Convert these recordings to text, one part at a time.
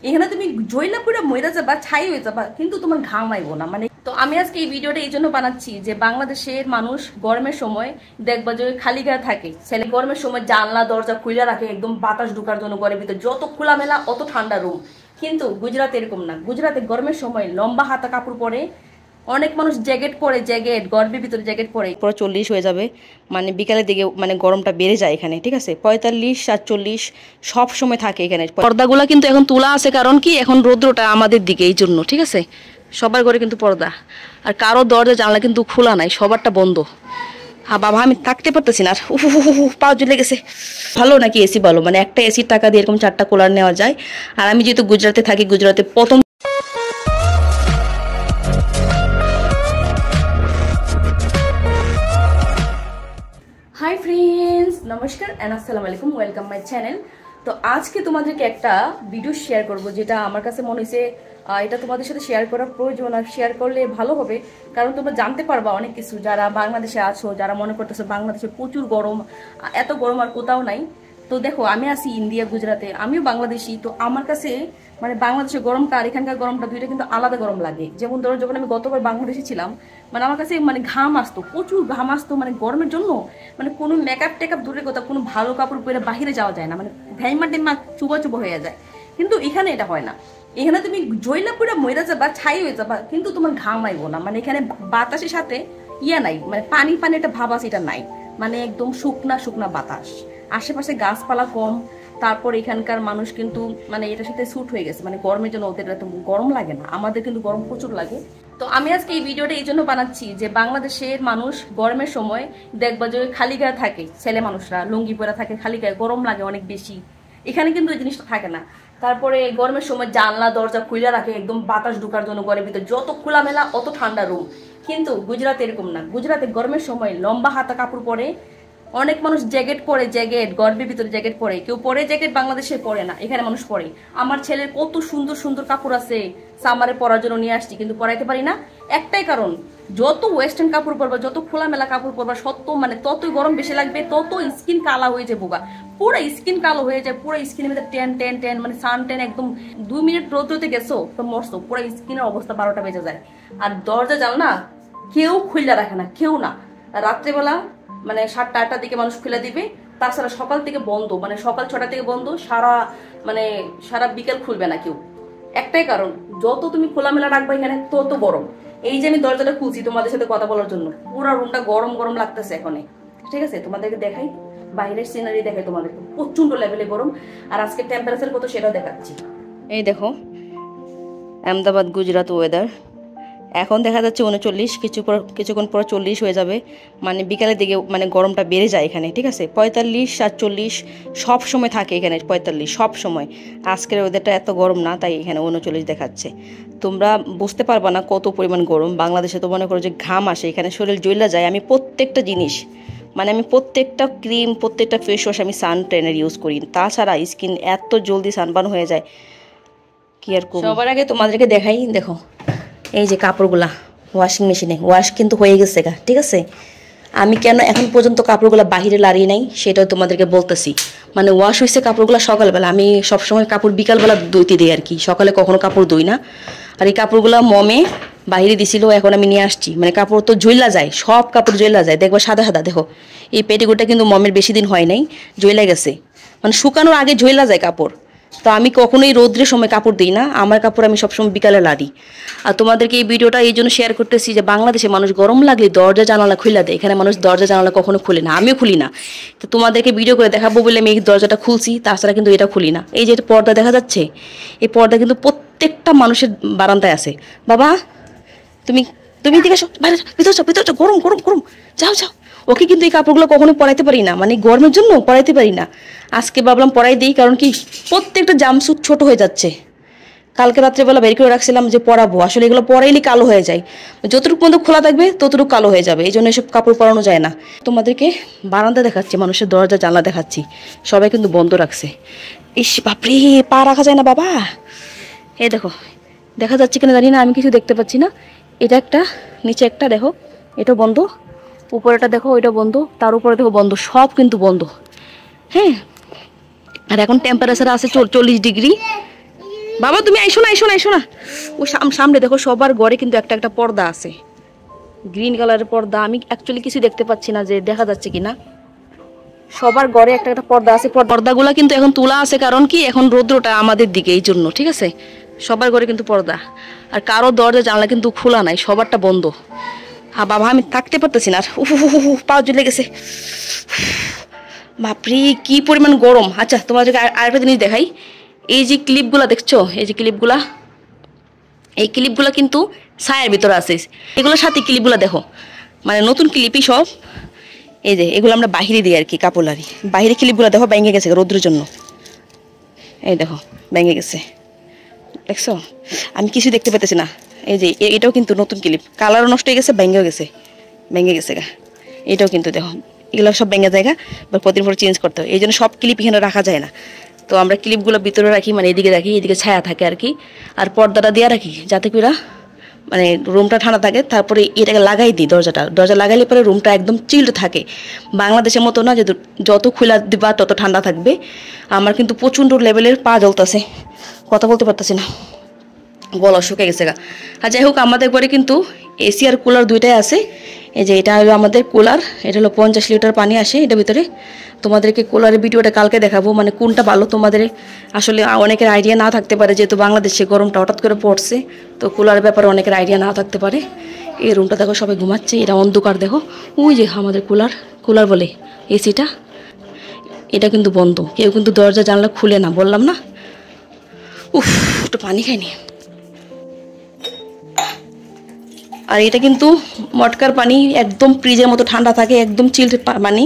এখানে তুমি জইলা পুরা মইরা যাবা, ছাই হয়ে যাবা, কিন্তু তোমার ঘাম আইবো না। মানে তো আমি আজকে এই ভিডিওটা এই জন্য বানাচ্ছি যে বাংলাদেশের মানুষ গরমের সময় দেখবা যে খালি গায়ে থাকে, ছেলে গরমের সময় জানলা দরজা খুলে রাখে একদম বাতাস ঢোকার জন্য, ঘরের ভিতরে যত খোলামেলা অত ঠান্ডা রুম। কিন্তু গুজরাট এরকম না, গুজরাটে গরমের সময় লম্বা হাতা কাপড় পরে, অনেক মানুষ জ্যাকেট পরে, জ্যাকেট গর্বের ভিতরে জ্যাকেট পরে, পরে 40 হয়ে যাবে, মানে বিকালের দিকে মানে গরমটা বেড়ে যায় এখানে, ঠিক আছে। 45 47 সব সময় থাকে এখানে। পর্দাগুলো কিন্তু এখন তোলা আছে, কারণ কি এখন রৌদ্রটা আমাদের দিকে, এই জন্য, ঠিক আছে। সবার ঘরে কিন্তু পর্দা, আর কারো দরজা জানলা কিন্তু খোলা নাই, সবারটা বন্ধ। হ্যাঁ বাবা, আমি থাকতে পারতেছি না, পা জ্বলে গেছে। ভালো নাকি এসি ভালো, মানে একটা এসির টাকা দিয়ে এরকম 4টা কুলার নেওয়া যায়। আর আমি যেহেতু গুজরাটে থাকি, গুজরাটে প্রথম হাই ফ্রেন্ডস, নমস্কার এন্ড আসসালামু আলাইকুম, ওয়েলকাম মাই চ্যানেল। তো আজকে তোমাদেরকে একটা ভিডিও শেয়ার করব, যেটা আমার কাছে মনে হয়েছে এটা তোমাদের সাথে শেয়ার করার প্রয়োজন, আর শেয়ার করলে ভালো হবে। কারণ তোমরা জানতে পারবা অনেক কিছু, যারা বাংলাদেশে আছো, যারা মনে করতেছো বাংলাদেশে প্রচুর গরম, এত গরম আর কোথাও নাই। তো দেখো, আমি আছি ইন্ডিয়া, গুজরাটে, আমিও বাংলাদেশি। তো আমার কাছে মানে বাংলাদেশের গরমটা আর এখানকার গরমটা দুইটা কিন্তু আলাদা গরম লাগে। যেমন ধরো, যখন আমি গতবার বাংলাদেশে ছিলাম, মানে আমার কাছে মানে ঘাম আসতো, প্রচুর ঘাম আসতো, মানে গরমের জন্য মানে কোনো মেকআপ টেকআপ দূরের কথা, কোনো ভালো কাপড় পরে বাহিরে যাওয়া যায় না, মানে ভ্যাইমা টেমা চুবা চুবা হয়ে যায়। কিন্তু এখানে এটা হয় না, এখানে তুমি জইলা পুরা মইরা যাবা, ছাই হয়ে যাবা, কিন্তু তোমার ঘাম আইবো না। মানে এখানে বাতাসের সাথে ইয়া নাই, মানে পানি পানি একটা ভাব আছে, এটা নাই। মানে একদম শুকনা শুকনা বাতাস, আশেপাশে গাছপালা কম। তারপর এখানকার মানুষ কিন্তু মানে এটার সাথে স্যুট হয়ে গেছে, মানে গরমের জন্য ওদের এত গরম লাগে না, আমাদের কিন্তু গরম প্রচুর লাগে। তো আমি আজকে এই ভিডিওটা এই জন্য বানাচ্ছি যে বাংলাদেশের মানুষ গরমের সময় দেখবা যে খালি গায়ে থাকে, ছেলে মানুষরা লুঙ্গি পরে থাকে, খালি গায়ে, গরম লাগে অনেক বেশি। এখানে কিন্তু এই জিনিসটা থাকে না। তারপরে গরমের সময় জানলা দরজা খুলে রাখে একদম বাতাস ঢোকার জন্য, ঘরের ভিতরে যত খোলামেলা অত ঠান্ডা রুম। কিন্তু গুজরাট এরকম না, গুজরাটে গরমের সময় লম্বা হাতা কাপড় পরে, অনেক মানুষ জ্যাকেট পরে, জ্যাকেট গর্বের ভিতরে জ্যাকেট পরে, কেউ পরে জ্যাকেট, বাংলাদেশে পরে না, এখানে মানুষ পরে। আমার ছেলের কত সুন্দর সুন্দর কাপড় আছে, সামারে পরার জন্য নিয়ে আসছি, কিন্তু পরাইতে পারি না। একটাই কারণ, যত ওয়েস্টার্ন কাপড় পরবা, যত খোলামেলা কাপড় পরবা, মানে ততই গরম বেশি লাগবে, তত স্কিন কালা হয়ে যায়, বোগা পুরো স্কিন কালো হয়ে যায়, পুরো স্কিনের মধ্যে টেন টেন টেন, মানে সান টেন, একদম 2 মিনিট রোদ্রতে গেছো তো মরছো, পুরো স্কিনের অবস্থা 12টা বেজে যায়। আর দরজা জানলা কেউ খুলে রাখে না, কেউ না। রাত্রেবেলা মানে 7টা 8টার দিকে মানুষ খুলে দিবে, তাছাড়া সকাল থেকে বন্ধ, মানে সকাল 6টা থেকে বন্ধ, সারা বিকেল খুলবে না কেউ। একটাই কারণ, যত তুমি খোলামেলা রাখবে এখানে তত গরম। এই যে আমি দরজাটা খুলছি তোমাদের সাথে কথা বলার জন্য, পুরো রুমটা গরম গরম লাগতেছে এখন, ঠিক আছে। তোমাদেরকে দেখাই, বাইরের সিনারি দেখাই তোমাদেরকে, প্রচন্ড লেভেলে গরম। আর আজকে টেম্পারেচার কত সেটাও দেখাচ্ছি। এই দেখো আহমেদাবাদ গুজরাট ওয়েদার, এখন দেখা যাচ্ছে 39, কিছুক্ষণ পর 40 হয়ে যাবে, মানে বিকালের দিকে মানে গরমটা বেড়ে যায় এখানে, ঠিক আছে। 45 47 সব সময় থাকে এখানে, 45 সব সময়। আজকের ওয়েদারটা এত গরম না, তাই এখানে 39 দেখাচ্ছে। তোমরা বুঝতে পারবা না কত পরিমাণ গরম। বাংলাদেশে তো মনে করো যে ঘাম আসে, এখানে শরীর জ্বলা যায়। আমি প্রত্যেকটা জিনিস, মানে আমি প্রত্যেকটা ক্রিম, প্রত্যেকটা ফেস ওয়াশ আমি সানটেনের ইউজ করি, তাছাড়া স্কিন এত জলদি সানবার্ন হয়ে যায় কি আর করব। সবার আগে তোমাদেরকে দেখাই, দেখো এই যে কাপড়গুলা ওয়াশিং মেশিনে ওয়াশ কিন্তু হয়ে গেছে গা, ঠিক আছে। আমি কেন এখন পর্যন্ত কাপড়গুলো বাহিরে লাড়িয়ে নাই সেটাও তোমাদেরকে বলতেছি। মানে ওয়াশ হয়েছে কাপড়গুলো সকালবেলা, আমি সবসময় কাপড় বিকালবেলা ধুইতে দিই আর কি, সকালে কখনো কাপড় ধুই না। আর এই কাপড়গুলো মমে বাহিরে দিছিল, এখন আমি নিয়ে আসছি। মানে কাপড় তো জ্বলা যায়, সব কাপড় জ্বলা যায়, দেখবো সাদা সাদা। দেখো এই পেটিকোটটা কিন্তু মমের বেশি দিন হয় নাই, জ্বলা গেছে, মানে শুকানোর আগে জ্বলা যায় কাপড়। তো আমি কখনোই রোদ্রের সময় কাপড় দিই না, আমার কাপড় আমি সবসময় বিকালে লাড়ি। আর তোমাদেরকে এই ভিডিওটা এই জন্য শেয়ার করতেছি যে বাংলাদেশে মানুষ গরম লাগলে দরজা জানালা খুলে দেয়, এখানে মানুষ দরজা জানালা কখনো খুলে না, আমিও খুলি না। তো তোমাদেরকে ভিডিও করে দেখাবো বলে আমি এই দরজাটা খুলছি, তাছাড়া কিন্তু এটা খুলি না। এই যে পর্দা দেখা যাচ্ছে, এই পর্দা কিন্তু প্রত্যেকটা মানুষের বারান্দায় আছে। বাবা তুমি দিকে ভিতর গরম গরম গরম, যাও যাও। ওকে কিন্তু এই কাপড়গুলো কখনো পরাইতে পারি না, মানে গরমের জন্য পরাইতে পারি না। আজকে ভাবলাম পরাই দিই, কারণ কি প্রত্যেকটা জামসুট ছোট হয়ে যাচ্ছে। কালকে রাত্রেবেলা বের করে রাখছিলাম যে পরাবো, আসলে এগুলো পরাইলে কালো হয়ে যায়, যতটুকু পর্যন্ত খোলা থাকবে ততটুকু কালো হয়ে যাবে, এই জন্য এসব কাপড় পরানো যায় না। তোমাদেরকে বারান্দা দেখাচ্ছি, মানুষের দরজা জানলা দেখাচ্ছি, সবাই কিন্তু বন্ধ রাখছে। ইস বাপরে, পা রাখা যায় না বাবা। এই দেখো, দেখা যাচ্ছে কিনা জানি না, আমি কিছু দেখতে পাচ্ছি না। এটা একটা, নিচে একটা দেখো, এটা বন্ধ, উপরেটা দেখো ওইটা বন্ধ, তার উপরে দেখো বন্ধ, সব কিন্তু বন্ধ। হ্যাঁ, আর এখন টেম্পারেচার আছে 40 ডিগ্রি। বাবা তুমি আইসো না, আইসো না, আইসো না। ও সামনে দেখো সবার ঘরে কিন্তু একটা একটা পর্দা আছে, গ্রিন কালারের পর্দা। আমি অ্যাকচুয়ালি কিছু দেখতে পাচ্ছি না যে দেখা যাচ্ছে কিনা। সবার ঘরে একটা একটা পর্দা আছে। পর্দাগুলো কিন্তু এখন তোলা আছে, কারণ কি এখন রৌদ্রটা আমাদের দিকে, এই জন্য। ঠিক আছে, সবার ঘরে কিন্তু পর্দা, আর কারো দরজা জানলা কিন্তু খোলা নাই, সবারটা বন্ধ। হ্যাঁ বাবা আমি থাকতে পারতেছি না, পা জ্বলে গেছে, বাপরে কি পরিমাণ গরম। আচ্ছা তোমাদেরকে আরেকটা জিনিস দেখাই। এই যে ক্লিপগুলা দেখছো, এই যে ক্লিপগুলা, এই ক্লিপগুলা কিন্তু ছায়ের ভিতরে আছে। এগুলোর সাথে ক্লিপগুলা দেখো, মানে নতুন ক্লিপই সব। এই যে এগুলো আমরা বাহিরে দিই আর কি, কাপড়ারি বাহিরে। ক্লিপগুলো দেখো ভেঙে গেছে রৌদ্রের জন্য, এই দেখো ভেঙে গেছে, দেখছো? আমি কিছু দেখতে পেতেছি না। এই যে এটাও কিন্তু নতুন ক্লিপ, কালারও নষ্ট হয়ে গেছে, ভেঙে গেছে গা। এটাও কিন্তু দেখো, এগুলো সব ভেঙে জায়গা, বা প্রতিদিন পরে চেঞ্জ করতে হয়। এই জন্য সব ক্লিপ এখানে রাখা যায় না। তো আমরা ক্লিপগুলো ভিতরে রাখি, মানে এদিকে রাখি, এদিকে ছায়া থাকে আর কি। আর পর্দাটা দিয়ে রাখি যাতে করে মানে রুমটা ঠান্ডা থাকে। তারপরে এটাকে লাগাই দিই, দরজা লাগাইলে পরে রুমটা একদম চিল্ড থাকে। বাংলাদেশের মতো না যে যত খোলা দিবা তত ঠান্ডা থাকবে। আমার কিন্তু প্রচণ্ড লেভেলের পা জ্বলতেছে, কথা বলতে পারতেছি না, গলা শুকে গেছে গা। আর যাই হোক, আমাদের ঘরে কিন্তু এসি আর কুলার দুইটাই আছে। এই যে এটা হলো আমাদের কুলার, এটা হলো 50 লিটার পানি আসে এটার ভিতরে। তোমাদেরকে কুলারের ভিডিওটা কালকে দেখাবো, মানে কোনটা ভালো। তোমাদের আসলে অনেকের আইডিয়া না থাকতে পারে, যেহেতু বাংলাদেশে গরমটা হঠাৎ করে পড়ছে, তো কুলারের ব্যাপারে অনেকের আইডিয়া না থাকতে পারে। এই রুমটা দেখো সবাই ঘুমাচ্ছে, এটা অন্ধকার দেখো। ওই যে আমাদের কুলার বলে এসিটা, এটা কিন্তু বন্ধ, কেউ কিন্তু দরজা জানলা খুলে না, বললাম না। উফ, একটু পানি খাইনি। আর এটা কিন্তু মটকার পানি, একদম ফ্রিজের মতো ঠান্ডা থাকে, একদম চিল্ড পানি।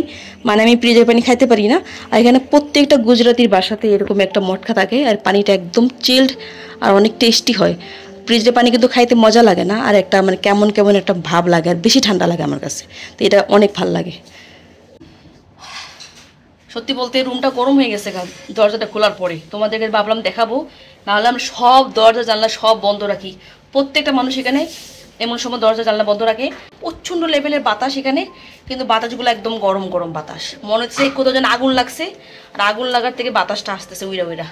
মানে আমি ফ্রিজের পানি খাইতে পারি না। আর এখানে প্রত্যেকটা গুজরাটির বাসাতে এরকম একটা মটকা থাকে, আর পানিটা একদম চিল্ড আর অনেক টেস্টি হয়। ফ্রিজের পানি কিন্তু খাইতে মজা লাগে না, আর একটা মানে কেমন কেমন একটা ভাব লাগে, আর বেশি ঠান্ডা লাগে আমার কাছে। তো এটা অনেক ভালো লাগে। সত্যি বলতে রুমটা গরম হয়ে গেছে দরজাটা খোলার পরে। তোমাদেরকে ভাবলাম দেখাবো, নাহলে আমরা সব দরজা জানলা সব বন্ধ রাখি। প্রত্যেকটা মানুষ এখানে এমন সময় দরজা জানলা বন্ধ রাখে। প্রচণ্ড লেভেলের বাতাস এখানে, কিন্তু বাতাসগুলো একদম গরম গরম বাতাস, মনে হচ্ছে কোথাও যেন আগুন লাগছে, আর আগুন লাগার থেকে বাতাসটা আসতেছে উইরা উইরা।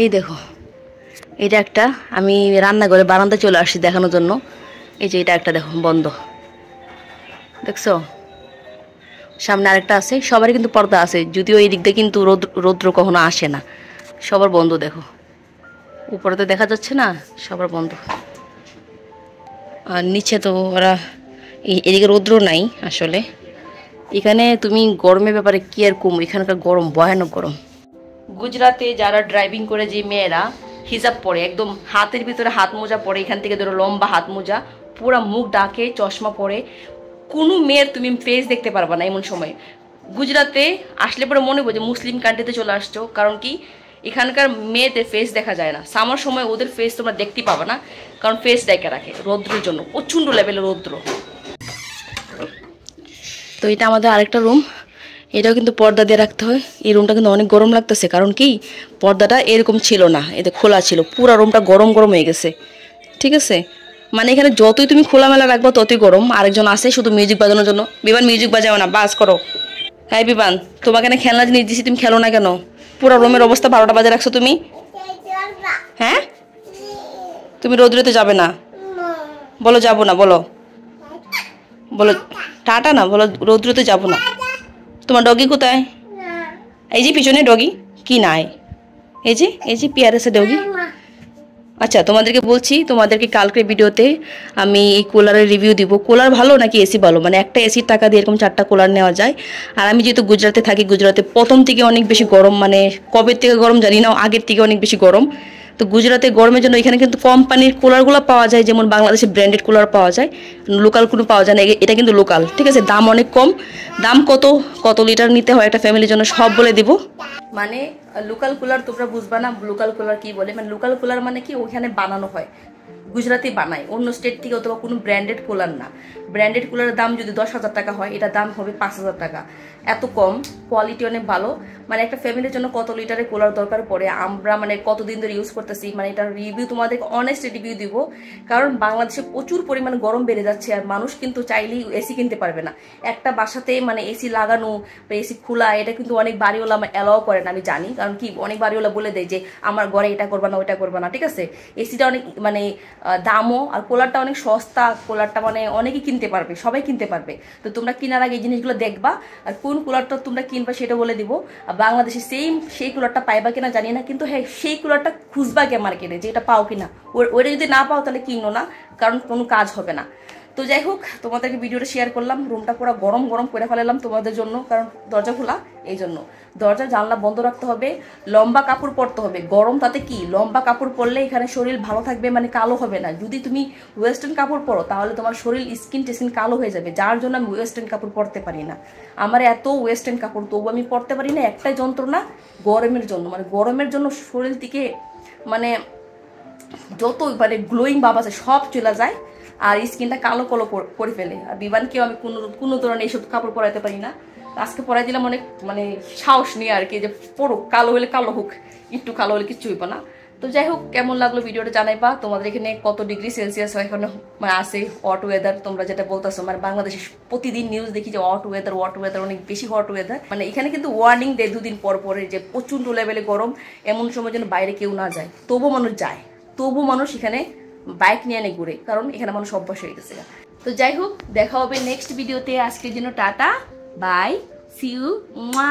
এই দেখো, এটা একটা, আমি রান্নাঘরে বারান্দায় চলে আসছি দেখানোর জন্য। এই যে এটা একটা দেখো বন্ধ, দেখছো? সামনে আরেকটা আছে, সবারই কিন্তু পর্দা আছে, যদিও এই দিক দিয়ে কিন্তু রৌদ্র কখনো আসে না, সবার বন্ধ। দেখো উপরে তো দেখা যাচ্ছে না, সবার বন্ধ। আর নিচে তো ওরা, এদিকে রৌদ্র নাই আসলে। এখানে তুমি গরমের ব্যাপারে কি আর কম, এখানকার গরম ভয়ানক গরম। গুজরাতে যারা ড্রাইভিং করে যে মেয়েরা হিজাব পরে, একদম হাতের ভিতরে হাত মোজা পরে, এখান থেকে ধরো লম্বা হাত মোজা, পুরা মুখ ডাকে, চশমা পরে, কোনো মেয়ের তুমি ফেস দেখতে পারবা না এমন সময়। গুজরাতে আসলে পরে মনে হয় যে মুসলিম কান্ট্রিতে চলে আসছো, কারণ কি এখানকার মেয়েদের ফেস দেখা যায় না। সামার সময় ওদের ফেস তোমরা দেখতে পাবা না, কারণ ফেস ডেকে রাখে রৌদ্রের জন্য, প্রচণ্ড লেভেলের রৌদ্র। তো এটা আমাদের আরেকটা রুম, এটাও কিন্তু পর্দা দিয়ে রাখতে হয়। এই রুমটা কিন্তু অনেক গরম লাগতেছে, কারণ কি পর্দাটা এরকম ছিল না, এতে খোলা ছিল, পুরো রুমটা গরম গরম হয়ে গেছে। ঠিক আছে, মানে এখানে যতই তুমি খোলামেলা রাখবো ততই গরম। আরেকজন আসে শুধু মিউজিক বাজানোর জন্য। বিবান মিউজিক বাজাও না, বাস করো। হ্যাঁ বিবান, তোমাকে না খেলনা জিনিস দিচ্ছি, তুমি খেলো না কেন? পুরো রুমের অবস্থা 12টা বাজে রাখছো তুমি। হ্যাঁ তুমি রৌদ্রতে যাবে না, বলো যাবো না, বলো বলো টাটা না, বলো রৌদ্রতে যাবো না। তোমার ডগি কোথায়? এই যে পিছনে ডগি কি নাই, এই যে পিয়ারেছে ডগি। আচ্ছা তোমাদেরকে বলছি, তোমাদেরকে কালকে ভিডিওতে আমি এই কুলারের রিভিউ দিব। কুলার ভালো নাকি এসি ভালো, মানে একটা এসির টাকা দিয়ে এরকম 4টা কুলার নেওয়া যায়। আর আমি যেহেতু গুজরাটে থাকি, গুজরাটে প্রথম থেকে অনেক বেশি গরম, মানে কবের থেকে গরম জানি না, আগের থেকে অনেক বেশি গরম। তো গুজরাতে গরমের জন্য এখানে কিন্তু কোম্পানির কুলারগুলো পাওয়া যায়, যেমন বাংলাদেশে ব্র্যান্ডেড কুলার পাওয়া যায়, লোকাল কোনো পাওয়া যায় না। এটা কিন্তু লোকাল, ঠিক আছে, দাম অনেক কম। দাম কত লিটার নিতে হয় একটা ফ্যামিলির জন্য সব বলে দিব। মানে লোকাল কুলার তোমরা বুঝবা না লোকাল কুলার কি বলে। মানে লোকাল কুলার মানে কি ওখানে বানানো হয়, গুজরাতি বানায়, অন্য স্টেট থেকে, অথবা কোনো ব্র্যান্ডেড কুলার না। ব্র্যান্ডেড কুলারের দাম যদি 10,000 টাকা হয়, এটা দাম হবে 5,000 টাকা। এত কম, কোয়ালিটি অনেক ভালো। মানে একটা ফ্যামিলির জন্য কত লিটারের কুলার দরকার পড়ে, আমরা মানে কতদিন ধরে ইউজ করতেছি, মানে এটার রিভিউ তোমাদের অনেস্ট রিভিউ দিব। কারণ বাংলাদেশে প্রচুর পরিমাণ গরম বেড়ে যাচ্ছে, আর মানুষ কিন্তু চাইলেই এসি কিনতে পারবে না। একটা বাসাতে মানে এসি লাগানো বা এসি খোলা, এটা কিন্তু অনেক বাড়িওয়ালা অ্যালাও করে না, আমি জানি। কারণ কি, অনেক বাড়িওয়ালা বলে দেয় যে আমার ঘরে এটা করবা না, ওইটা করবা না, ঠিক আছে। এসিটা অনেক মানে দামও, আর কুলারটা অনেক সস্তা। কুলারটা মানে অনেকেই কিনতে পারবে, সবাই কিনতে পারবে। তো তোমরা কেনার আগে এই জিনিসগুলো দেখবা, আর কোন কুলারটা তোমরা কিনবা সেটা বলে দিব। আর বাংলাদেশে সেই কুলারটা পাইবা কিনা জানি না, কিন্তু হ্যাঁ সেই কুলারটা খুঁজবা কে মার্কেটে, যে এটা পাও কিনা। ওইটা যদি না পাও তাহলে কিনো না, কারণ কোনো কাজ হবে না। তো যাই হোক, তোমাদেরকে ভিডিওটা শেয়ার করলাম। রুমটা পুরো গরম গরম করে ফেলালাম তোমাদের জন্য, কারণ দরজা খোলা, এই জন্য। দরজা জানলা বন্ধ রাখতে হবে, লম্বা কাপড় পরতে হবে। গরম তাতে কি, লম্বা কাপড় পরলে এখানে শরীর ভালো থাকবে, মানে কালো হবে না। যদি তুমি ওয়েস্টার্ন কাপড় পরো তাহলে তোমার শরীর স্কিন টেস্কিন কালো হয়ে যাবে, যার জন্য আমি ওয়েস্টার্ন কাপড় পরতে পারি না। আমার এত ওয়েস্টার্ন কাপড়, তবু আমি পরতে পারি না, একটাই যন্ত্রণা, গরমের জন্য। মানে গরমের জন্য শরীর থেকে মানে যত মানে গ্লোয়িং ভাব আছে সব চলে যায়, আর স্কিনটা কালো কালো করে ফেলে। আর বিবানকেও আমি কোনো ধরনের এইসব কাপড় পরাইতে পারি না। আজকে পরাই দিলাম অনেক মানে সাহস নিয়ে আর কি, যে পড়ুক, কালো হলে কালো হোক, একটু কালো হলে কিচ্ছু হইব না। তো যাই হোক, কেমন লাগলো ভিডিওটা জানাইবা। তোমাদের এখানে কত ডিগ্রি সেলসিয়াস হয় এখন মানে আছে, হট ওয়েদার তোমরা যেটা বলতেছো। মানে বাংলাদেশে প্রতিদিন নিউজ দেখি যে হট ওয়েদার, অনেক বেশি হট ওয়েদার। মানে এখানে কিন্তু ওয়ার্নিং দেয় 2 দিন পর পরে যে প্রচন্ড লেভেলে গরম, এমন সময় যেন বাইরে কেউ না যায়। তবু মানুষ যায়, তবু মানুষ এখানে বাইক নিয়ে এনে ঘুরে, কারণ এখানে মানুষ অভ্যাস হয়ে গেছে। তো যাই হোক, দেখা হবে নেক্সট ভিডিওতে। আজকের জন্য টাটা, বাই, সি ইউ, মুয়া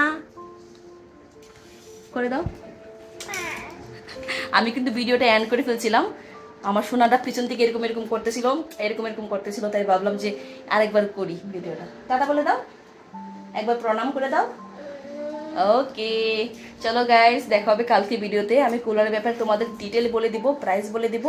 করে দাও। আমি কিন্তু ভিডিওটা এন্ড করে ফেলছিলাম, আমার সোনাটা পিছন থেকে এরকম এরকম করতেছিল, তাই ভাবলাম যে আরেকবার করি ভিডিওটা। টাটা বলে দাও, একবার প্রণাম করে দাও। ওকে, চলো গাইস, দেখা হবে কালকে ভিডিওতে। আমি কুলারের ব্যাপারে তোমাদের ডিটেল বলে দিব, প্রাইস বলে দিব।